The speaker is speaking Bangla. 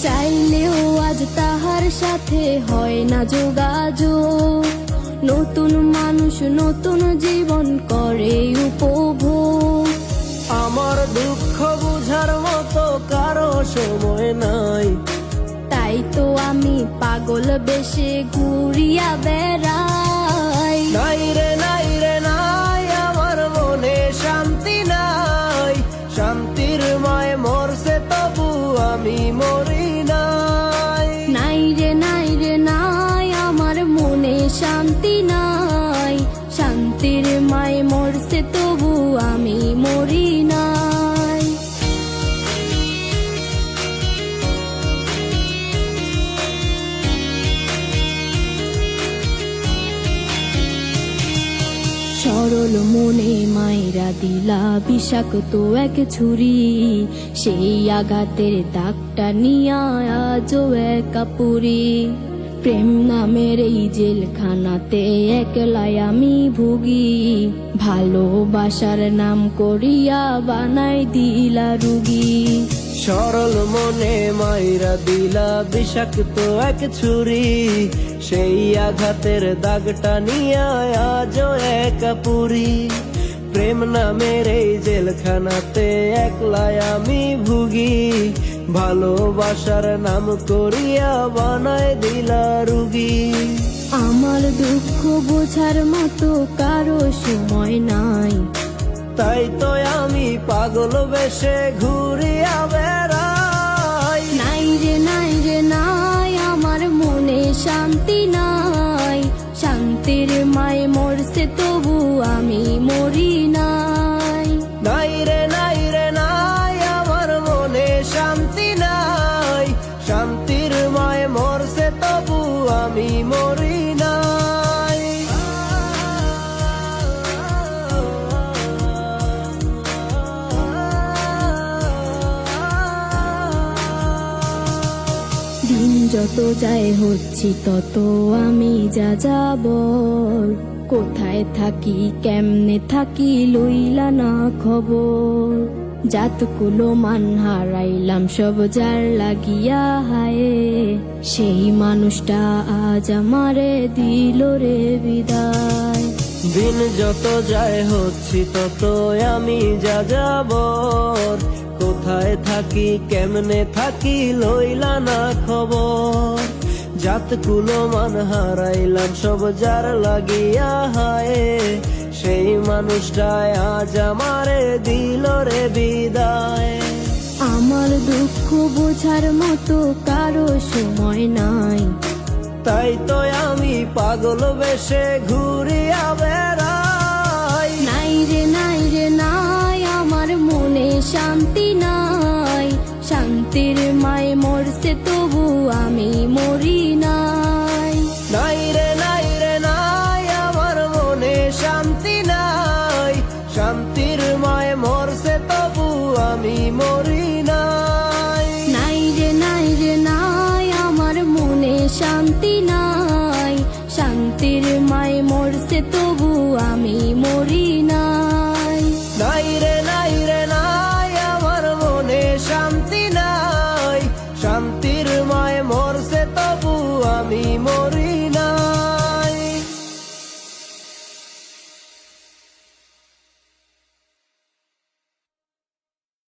চাইলেও আজ তাহার সাথে হয় না যোগাযোগ। নতুন মানুষ নতুন জীবন করে উপভোগ। আমার দুঃখ বুঝার মতো কারো সময় নাই, তাই তো আমি পাগল বেশে ঘুরিয়া বেড়াই। নাই রে নাই রে নাই, আমার মনে শান্তি নাই। শান্তির মায় মরছে তবু আমি মরি নাই। নাই রে নাই রে নাই, আমার মনে শান্তি নাই। শান্তির মায় মরছে তবু আমি মরি নাই। সরল মনে মায়েরা দিলা বিষাক্ত এক ছুরি। সেই আঘাতের দাগটা নিয়া আজও একা পুরি। প্রেম নামের এই জেলখানাতে একলাই আমি ভুগি। ভালোবাসার নাম করিয়া বানাই দিলা রুগী। সরল মনে মাইরা দিলা বিষাক্ত এক ছুরি। সেই আঘাতের দাগটা নিয়া আজও একা পুরি। প্রেম নামের এই জেলখানাতে একলাই আমি ভুগি। ভালোবাসার নাম করিয়া বানায় দিলা রুগী। আমার দুঃখ বোঝার মতো কারো সময় নাই, তাই তো আমি পাগল বেশে ঘুরিয়া বেড়াই। নাই রে নাই রে নাই, আমার মনে শান্তি নাই। শান্তির মায় মরছে তবু আমি মরি নাই। নাই রে নাই রে নাই, আমার মনে শান্তি নাই। শান্তির মায় মরছে তবু আমি মরি নাই। দিন যত যায় হচ্ছি তত আমি যা যাবর। কোথায় থাকি কেমনে থাকি লইলা না খবর। জাতকুলো মান হারাইলাম সব যার লাগিয়া হায়। সেই মানুষটা আজ আমারে দিল রে বিদায়। দিন যত যায় হচ্ছি তত আমি যা যাবর। কোথায় থাকি কেমনে থাকি লইলা না খবর। জাতকুলো মান হারাইলাম সব যার লাগিয়া হায়। সেই মানুষটাই আজ আমারে দিল রে বিদায়। আমার দুঃখ বোঝার মতো কারো সময় নাই, তাই তো আমি পাগল বেশে ঘুরিয়া বেড়াই। নাই রে নাই রে নাই, আমার মনে শান্তি নাই। শান্তির মায় মরছে তবু আমি মরি নাই। নাই রে নাই রে নাই, আমার মনে শান্তি নাই। শান্তির মায় মরছে তবু আমি মরি নাই। নাই রে নাই রে নাই, আমার মনে শান্তি নাই।